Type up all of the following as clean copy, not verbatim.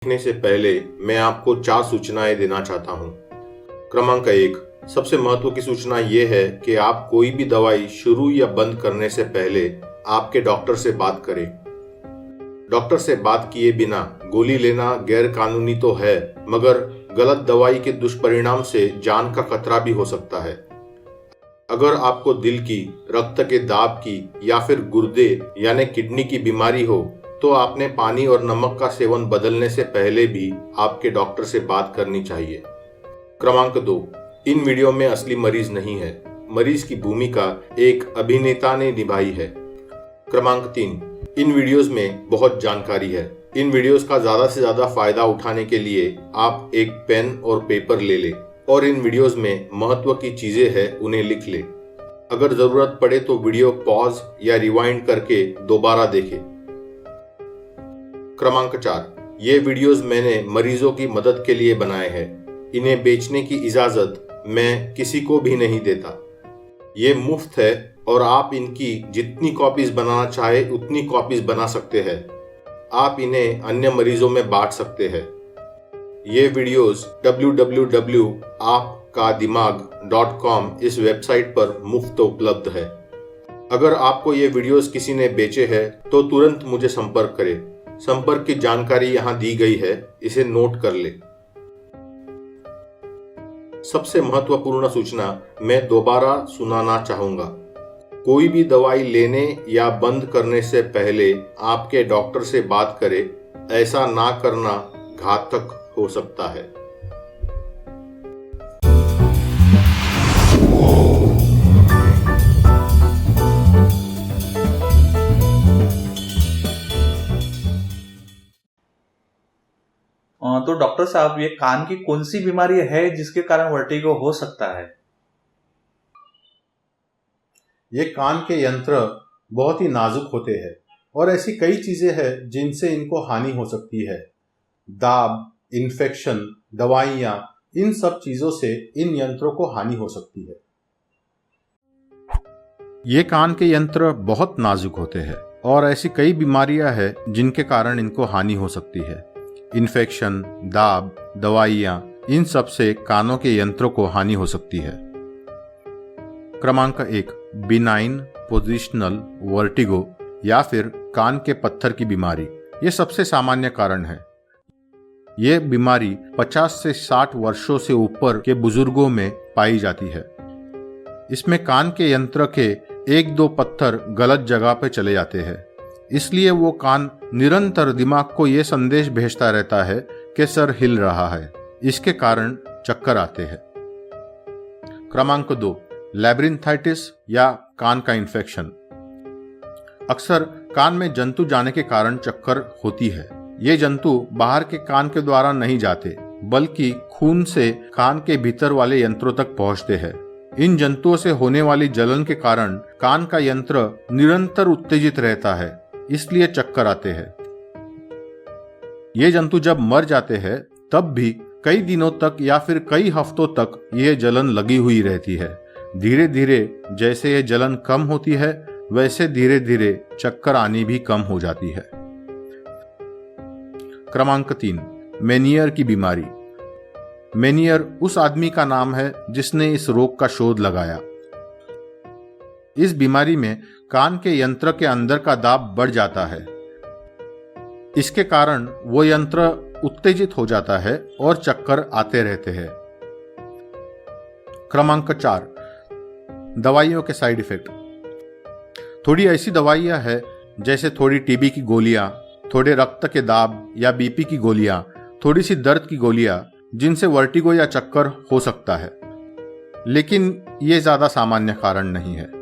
देखने से पहले मैं आपको 4 सूचनाएं देना चाहता हूं। क्रमांक 1, सबसे महत्व की सूचना यह है कि आप कोई भी दवाई शुरू या बंद करने से पहले आपके डॉक्टर से बात करें। डॉक्टर से बात किए बिना गोली लेना गैर कानूनी तो है, मगर गलत दवाई के दुष्परिणाम से जान का खतरा भी हो सकता है। अगर आपको दिल की, रक्त के दाब की या फिर गुर्दे यानी किडनी की बीमारी हो तो आपने पानी और नमक का सेवन बदलने से पहले भी आपके डॉक्टर से बात करनी चाहिए। क्रमांक 2, इन वीडियो में असली मरीज नहीं है। मरीज की भूमिका एक अभिनेता ने निभाई है। क्रमांक 3, इन वीडियोस में बहुत जानकारी है। इन वीडियोस का ज्यादा से ज्यादा फायदा उठाने के लिए आप एक पेन और पेपर ले लें और इन वीडियोस में महत्व की चीजें हैं उन्हें लिख लें। अगर जरूरत पड़े तो वीडियो पॉज या रिवाइंड करके दोबारा देखें। क्रमांक 4, ये वीडियोस मैंने मरीजों की मदद के लिए बनाए हैं। इन्हें बेचने की इजाजत मैं किसी को भी नहीं देता। ये मुफ्त है और आप इनकी जितनी कॉपीज बनाना चाहे उतनी कॉपीज बना सकते हैं। आप इन्हें अन्य मरीजों में बांट सकते हैं। ये वीडियोस www.aapkadimag.com इस वेबसाइट पर मुफ्त उपलब्ध है। अगर आपको ये वीडियोस किसी ने बेचे हैं तो तुरंत मुझे संपर्क करें। संपर्क की जानकारी यहाँ दी गई है, इसे नोट कर ले। सबसे महत्वपूर्ण सूचना मैं दोबारा सुनाना चाहूंगा। कोई भी दवाई लेने या बंद करने से पहले आपके डॉक्टर से बात करें। ऐसा ना करना घातक हो सकता है। तो डॉक्टर साहब, ये कान की कौन सी बीमारी है जिसके कारण वर्टिगो हो सकता है? ये कान के यंत्र बहुत ही नाजुक होते हैं और ऐसी कई चीजें हैं जिनसे इनको हानि हो सकती है। दाब, इन्फेक्शन, दवाइयाँ, इन सब चीजों से इन यंत्रों को हानि हो सकती है। ये कान के यंत्र बहुत नाजुक होते हैं और ऐसी कई बीमारियां हैं जिनके कारण इनको हानि हो सकती है। इन्फेक्शन, दाब, दवाइयाँ, इन सब से कानों के यंत्रों को हानि हो सकती है। क्रमांक 1, बिनाइन पोजिशनल वर्टिगो या फिर कान के पत्थर की बीमारी। ये सबसे सामान्य कारण है। ये बीमारी 50 से 60 वर्षों से ऊपर के बुजुर्गों में पाई जाती है। इसमें कान के यंत्र के 1-2 पत्थर गलत जगह पर चले जाते हैं, इसलिए वो कान निरंतर दिमाग को ये संदेश भेजता रहता है कि सर हिल रहा है। इसके कारण चक्कर आते हैं। क्रमांक 2, लैब्रिन्थाइटिस या कान का इन्फेक्शन। अक्सर कान में जंतु जाने के कारण चक्कर होती है। ये जंतु बाहर के कान के द्वारा नहीं जाते, बल्कि खून से कान के भीतर वाले यंत्रों तक पहुंचते हैं। इन जंतुओं से होने वाली जलन के कारण कान का यंत्र निरंतर उत्तेजित रहता है, इसलिए चक्कर आते हैं। ये जंतु जब मर जाते हैं तब भी कई दिनों तक या फिर कई हफ्तों तक यह जलन लगी हुई रहती है। धीरे धीरे जैसे ये जलन कम होती है, वैसे धीरे धीरे चक्कर आनी भी कम हो जाती है। क्रमांक 3, मेनियर की बीमारी। मेनियर उस आदमी का नाम है जिसने इस रोग का शोध लगाया। इस बीमारी में कान के यंत्र के अंदर का दाब बढ़ जाता है। इसके कारण वो यंत्र उत्तेजित हो जाता है और चक्कर आते रहते हैं। क्रमांक 4, दवाइयों के साइड इफेक्ट। थोड़ी ऐसी दवाइयां हैं जैसे थोड़ी टीबी की गोलियां, थोड़े रक्त के दाब या बीपी की गोलियां, थोड़ी सी दर्द की गोलियां, जिनसे वर्टिगो या चक्कर हो सकता है, लेकिन ये ज्यादा सामान्य कारण नहीं है।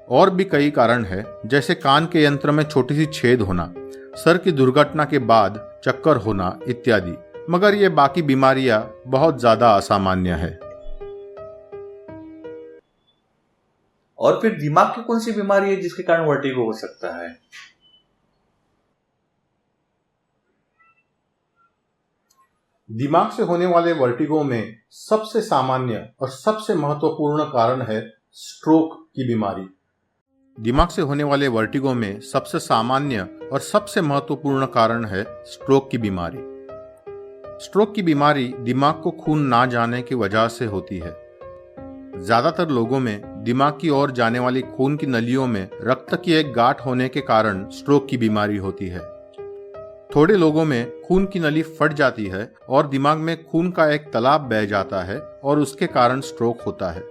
और भी कई कारण है, जैसे कान के यंत्र में छोटी सी छेद होना, सर की दुर्घटना के बाद चक्कर होना इत्यादि, मगर ये बाकी बीमारियां बहुत ज्यादा असामान्य है। और फिर दिमाग की कौन सी बीमारी है जिसके कारण वर्टिगो हो सकता है? दिमाग से होने वाले वर्टिगो में सबसे सामान्य और सबसे महत्वपूर्ण कारण है स्ट्रोक की बीमारी। दिमाग से होने वाले वर्टिगो में सबसे सामान्य और सबसे महत्वपूर्ण कारण है स्ट्रोक की बीमारी। स्ट्रोक की बीमारी दिमाग को खून ना जाने की वजह से होती है। ज्यादातर लोगों में दिमाग की ओर जाने वाली खून की नलियों में रक्त की एक गांठ होने के कारण स्ट्रोक की बीमारी होती है। थोड़े लोगों में खून की नली फट जाती है और दिमाग में खून का एक तालाब बह जाता है और उसके कारण स्ट्रोक होता है।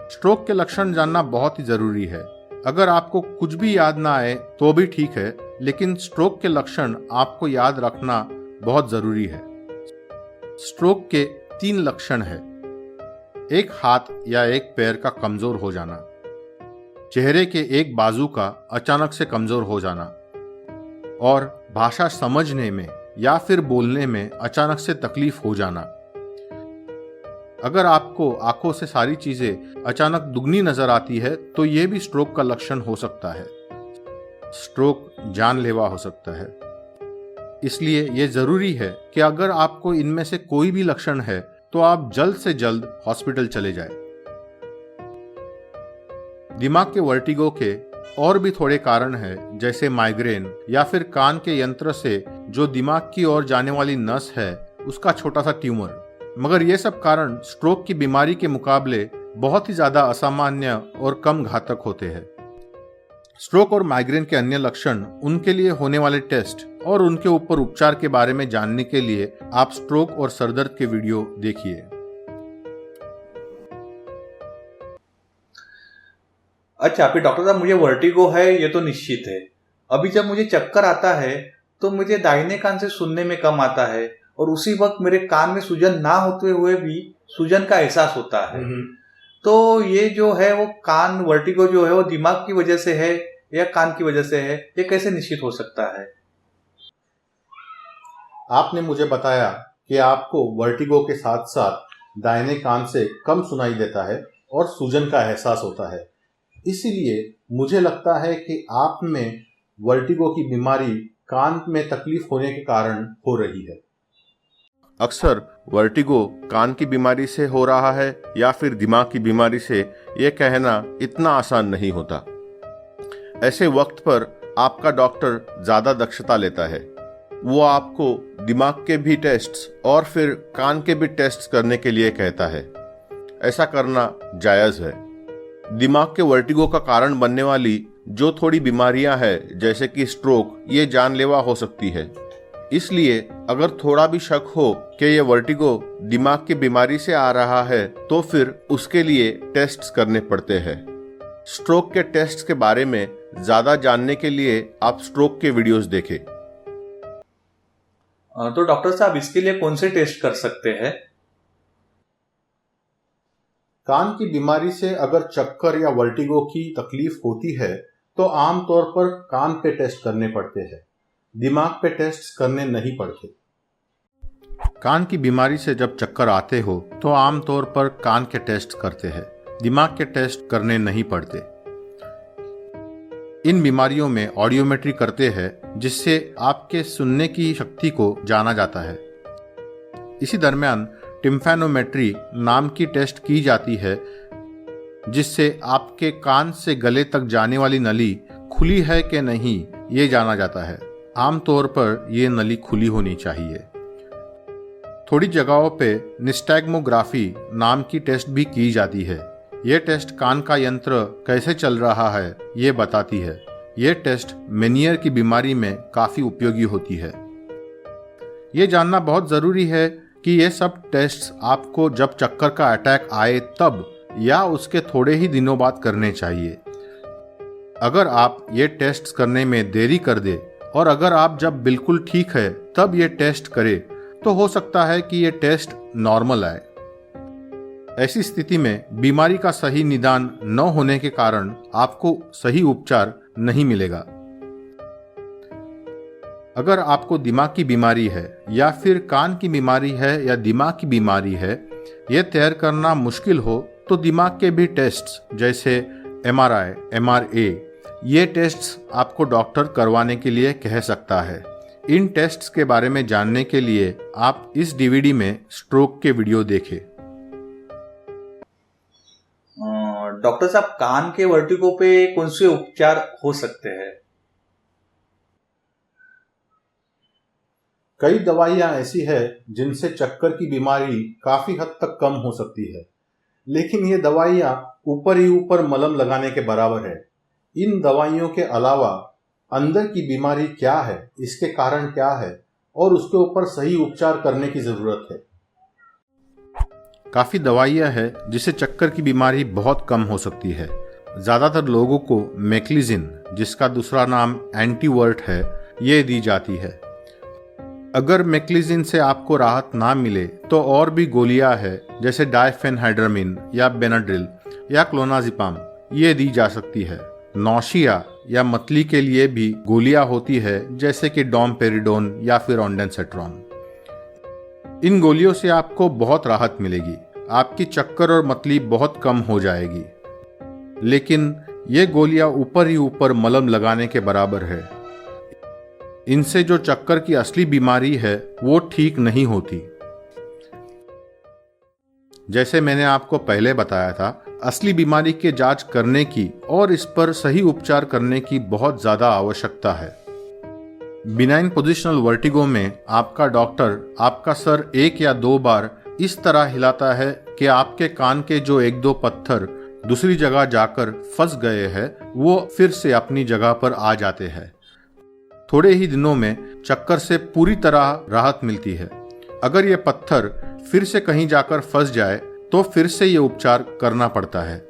स्ट्रोक के लक्षण जानना बहुत ही जरूरी है। अगर आपको कुछ भी याद ना आए तो भी ठीक है, लेकिन स्ट्रोक के लक्षण आपको याद रखना बहुत जरूरी है। स्ट्रोक के 3 लक्षण हैं। एक हाथ या एक पैर का कमजोर हो जाना, चेहरे के एक बाजू का अचानक से कमजोर हो जाना और भाषा समझने में या फिर बोलने में अचानक से तकलीफ हो जाना। अगर आपको आंखों से सारी चीजें अचानक दुगनी नजर आती है तो यह भी स्ट्रोक का लक्षण हो सकता है। स्ट्रोक जानलेवा हो सकता है, इसलिए यह जरूरी है कि अगर आपको इनमें से कोई भी लक्षण है तो आप जल्द से जल्द हॉस्पिटल चले जाएं। दिमाग के वर्टिगो के और भी थोड़े कारण हैं, जैसे माइग्रेन या फिर कान के यंत्र से जो दिमाग की ओर जाने वाली नस है उसका छोटा सा ट्यूमर। मगर ये सब कारण स्ट्रोक की बीमारी के मुकाबले बहुत ही ज्यादा असामान्य और कम घातक होते हैं। स्ट्रोक और माइग्रेन के अन्य लक्षण, उनके लिए होने वाले टेस्ट और उनके ऊपर उपचार के बारे में जानने के लिए आप स्ट्रोक और सरदर्द के वीडियो देखिए। अच्छा, फिर डॉक्टर साहब मुझे वर्टिगो है ये तो निश्चित है। अभी जब मुझे चक्कर आता है तो मुझे दाहिने कान से सुनने में कम आता है और उसी वक्त मेरे कान में सूजन ना होते हुए भी सूजन का एहसास होता है। तो ये जो है वो कान वर्टिगो जो है वो दिमाग की वजह से है या कान की वजह से है, ये कैसे निश्चित हो सकता है? आपने मुझे बताया कि आपको वर्टिगो के साथ साथ दाहिने कान से कम सुनाई देता है और सूजन का एहसास होता है। इसीलिए मुझे लगता है कि आप में वर्टिगो की बीमारी कान में तकलीफ होने के कारण हो रही है। अक्सर वर्टिगो कान की बीमारी से हो रहा है या फिर दिमाग की बीमारी से, यह कहना इतना आसान नहीं होता। ऐसे वक्त पर आपका डॉक्टर ज्यादा दक्षता लेता है। वो आपको दिमाग के भी टेस्ट्स और फिर कान के भी टेस्ट्स करने के लिए कहता है। ऐसा करना जायज है। दिमाग के वर्टिगो का कारण बनने वाली जो थोड़ी बीमारियां हैं, जैसे कि स्ट्रोक, ये जानलेवा हो सकती है। इसलिए अगर थोड़ा भी शक हो कि ये वर्टिगो दिमाग की बीमारी से आ रहा है तो फिर उसके लिए टेस्ट्स करने पड़ते हैं। स्ट्रोक के टेस्ट्स के बारे में ज्यादा जानने के लिए आप स्ट्रोक के वीडियोस देखें। तो डॉक्टर साहब इसके लिए कौन से टेस्ट कर सकते हैं? कान की बीमारी से अगर चक्कर या वर्टिगो की तकलीफ होती है तो आमतौर पर कान पे टेस्ट करने पड़ते हैं, दिमाग पे टेस्ट करने नहीं पड़ते। कान की बीमारी से जब चक्कर आते हो तो आमतौर पर कान के टेस्ट करते हैं, दिमाग के टेस्ट करने नहीं पड़ते। इन बीमारियों में ऑडियोमेट्री करते हैं, जिससे आपके सुनने की शक्ति को जाना जाता है। इसी दरमियान टिम्फैनोमेट्री नाम की टेस्ट की जाती है, जिससे आपके कान से गले तक जाने वाली नली खुली है कि नहीं ये जाना जाता है। आमतौर पर यह नली खुली होनी चाहिए। थोड़ी जगहों पे निस्टैग्मोग्राफी नाम की टेस्ट भी की जाती है। यह टेस्ट कान का यंत्र कैसे चल रहा है ये बताती है। यह टेस्ट मेनियर की बीमारी में काफी उपयोगी होती है। ये जानना बहुत जरूरी है कि ये सब टेस्ट आपको जब चक्कर का अटैक आए तब या उसके थोड़े ही दिनों बाद करने चाहिए। अगर आप ये टेस्ट करने में देरी कर दे और अगर आप जब बिल्कुल ठीक है तब ये टेस्ट करें तो हो सकता है कि ये टेस्ट नॉर्मल आए। ऐसी स्थिति में बीमारी का सही निदान न होने के कारण आपको सही उपचार नहीं मिलेगा। अगर आपको दिमाग की बीमारी है या फिर कान की बीमारी है या दिमाग की बीमारी है, यह तय करना मुश्किल हो तो दिमाग के भी टेस्ट्स जैसे MRI, MRA, ये टेस्ट्स आपको डॉक्टर करवाने के लिए कह सकता है। इन टेस्ट्स के बारे में जानने के लिए आप इस DVD में स्ट्रोक के वीडियो देखें। डॉक्टर साहब, कान के वर्टिगो पे कौन से उपचार हो सकते हैं? कई दवाइयां ऐसी है जिनसे चक्कर की बीमारी काफी हद तक कम हो सकती है, लेकिन ये दवाइयां ऊपर ही ऊपर मलहम लगाने के बराबर है। इन दवाइयों के अलावा अंदर की बीमारी क्या है, इसके कारण क्या है और उसके ऊपर सही उपचार करने की जरूरत है। काफी दवाइयां हैं जिससे चक्कर की बीमारी बहुत कम हो सकती है। ज्यादातर लोगों को मेक्लिजिन, जिसका दूसरा नाम एंटीवर्ट है, ये दी जाती है। अगर मेक्लिजिन से आपको राहत ना मिले तो और भी गोलियां है, जैसे डायफेनहाइड्रामिन या बेनाड्रिल या क्लोनाजिपाम, ये दी जा सकती है। नौशिया या मतली के लिए भी गोलियां होती है, जैसे कि डोमपेरिडोन या फिर ऑन्डेंसेट्रॉन। इन गोलियों से आपको बहुत राहत मिलेगी, आपकी चक्कर और मतली बहुत कम हो जाएगी, लेकिन ये गोलियां ऊपर ही ऊपर मलहम लगाने के बराबर है। इनसे जो चक्कर की असली बीमारी है वो ठीक नहीं होती। जैसे मैंने आपको पहले बताया था, असली बीमारी की जांच करने की और इस पर सही उपचार करने की बहुत ज्यादा आवश्यकता है। बिनाइन पोजिशनल वर्टिगो में आपका डॉक्टर आपका सर 1 या 2 बार इस तरह हिलाता है कि आपके कान के जो 1-2 पत्थर दूसरी जगह जाकर फंस गए हैं वो फिर से अपनी जगह पर आ जाते हैं। थोड़े ही दिनों में चक्कर से पूरी तरह राहत मिलती है। अगर ये पत्थर फिर से कहीं जाकर फंस जाए तो फिर से ये उपचार करना पड़ता है।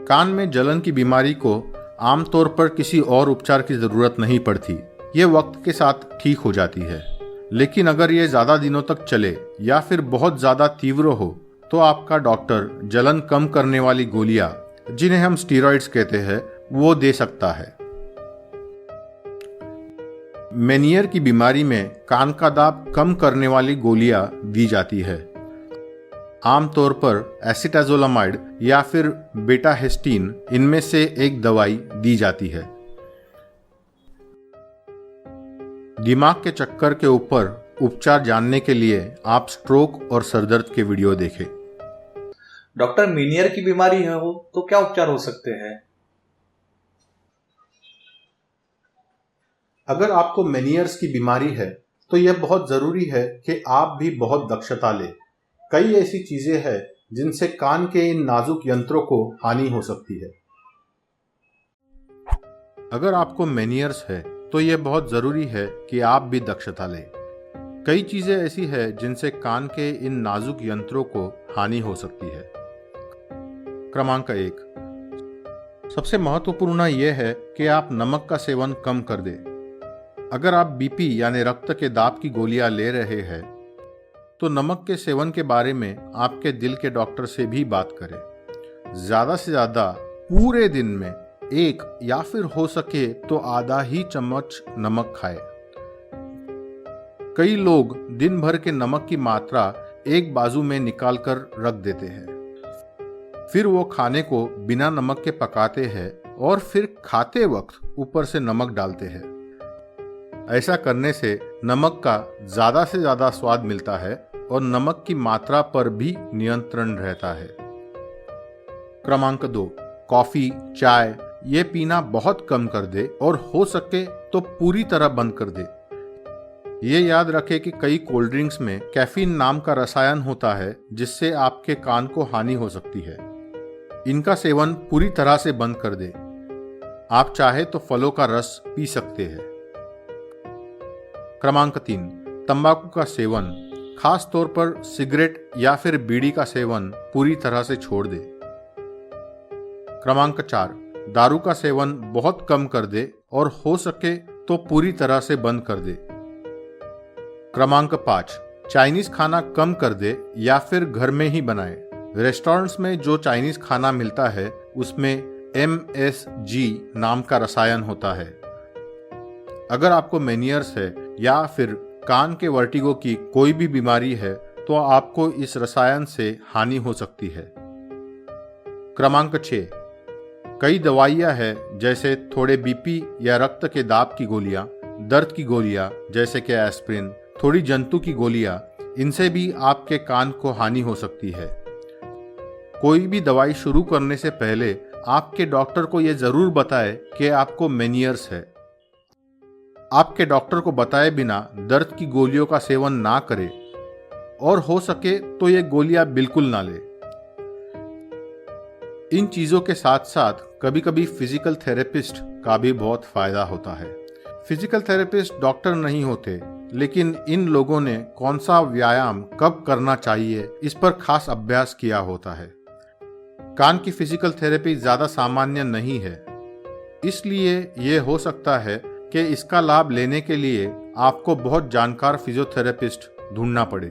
कान में जलन की बीमारी को आमतौर पर किसी और उपचार की जरूरत नहीं पड़ती, ये वक्त के साथ ठीक हो जाती है। लेकिन अगर ये ज्यादा दिनों तक चले या फिर बहुत ज्यादा तीव्र हो तो आपका डॉक्टर जलन कम करने वाली गोलियां, जिन्हें हम स्टीरॉइड्स कहते हैं, वो दे सकता है। मेनियर की बीमारी में कान का दाब कम करने वाली गोलियां दी जाती है। आमतौर पर एसिटाजोलामाइड या फिर बेटाहेस्टीन, इनमें से एक दवाई दी जाती है। दिमाग के चक्कर के ऊपर उपचार जानने के लिए आप स्ट्रोक और सरदर्द के वीडियो देखें। डॉक्टर, मेनियर की बीमारी है हो तो क्या उपचार हो सकते हैं? अगर आपको मेनियर्स की बीमारी है तो यह बहुत जरूरी है कि आप भी बहुत दक्षता लें। कई ऐसी चीजें हैं जिनसे कान के इन नाजुक यंत्रों को हानि हो सकती है। अगर आपको मेनियर्स है तो यह बहुत जरूरी है कि आप भी दक्षता लें। कई चीजें ऐसी है जिनसे कान के इन नाजुक यंत्रों को हानि हो सकती है। क्रमांक 1, सबसे महत्वपूर्ण यह है कि आप नमक का सेवन कम कर दें। अगर आप बीपी यानी रक्त के दाब की गोलियां ले रहे हैं तो नमक के सेवन के बारे में आपके दिल के डॉक्टर से भी बात करें। ज्यादा से ज्यादा पूरे दिन में 1 या फिर हो सके तो आधा ही चम्मच नमक खाएं। कई लोग दिन भर के नमक की मात्रा एक बाजू में निकाल कर रख देते हैं, फिर वो खाने को बिना नमक के पकाते हैं और फिर खाते वक्त ऊपर से नमक डालते हैं। ऐसा करने से नमक का ज्यादा से ज्यादा स्वाद मिलता है और नमक की मात्रा पर भी नियंत्रण रहता है। क्रमांक 2, कॉफी, चाय ये पीना बहुत कम कर दे और हो सके तो पूरी तरह बंद कर दे। ये याद रखें कि कई कोल्ड ड्रिंक्स में कैफीन नाम का रसायन होता है जिससे आपके कान को हानि हो सकती है। इनका सेवन पूरी तरह से बंद कर दे। आप चाहे तो फलों का रस पी सकते हैं। क्रमांक 3, तंबाकू का सेवन, खास तौर पर सिगरेट या फिर बीड़ी का सेवन पूरी तरह से छोड़ दे। क्रमांक 4, दारू का सेवन बहुत कम कर दे और हो सके तो पूरी तरह से बंद कर दे। क्रमांक 5, चाइनीज खाना कम कर दे या फिर घर में ही बनाए। रेस्टोरेंट्स में जो चाइनीज खाना मिलता है उसमें MSG नाम का रसायन होता है। अगर आपको मेनियर्स है या फिर कान के वर्टिगो की कोई भी बीमारी है तो आपको इस रसायन से हानि हो सकती है। क्रमांक 6, कई दवाइयां हैं जैसे थोड़े बीपी या रक्त के दाब की गोलियां, दर्द की गोलियां जैसे कि एस्प्रिन, थोड़ी जंतु की गोलियां, इनसे भी आपके कान को हानि हो सकती है। कोई भी दवाई शुरू करने से पहले आपके डॉक्टर को यह जरूर बताए कि आपको मेनियर्स है। आपके डॉक्टर को बताए बिना दर्द की गोलियों का सेवन ना करें और हो सके तो ये गोलियां बिल्कुल ना ले। इन चीजों के साथ साथ कभी कभी फिजिकल थेरेपिस्ट का भी बहुत फायदा होता है। फिजिकल थेरेपिस्ट डॉक्टर नहीं होते, लेकिन इन लोगों ने कौन सा व्यायाम कब करना चाहिए इस पर खास अभ्यास किया होता है। कान की फिजिकल थेरेपी ज्यादा सामान्य नहीं है, इसलिए ये हो सकता है कि इसका लाभ लेने के लिए आपको बहुत जानकार फिजियोथेरेपिस्ट ढूंढना पड़े।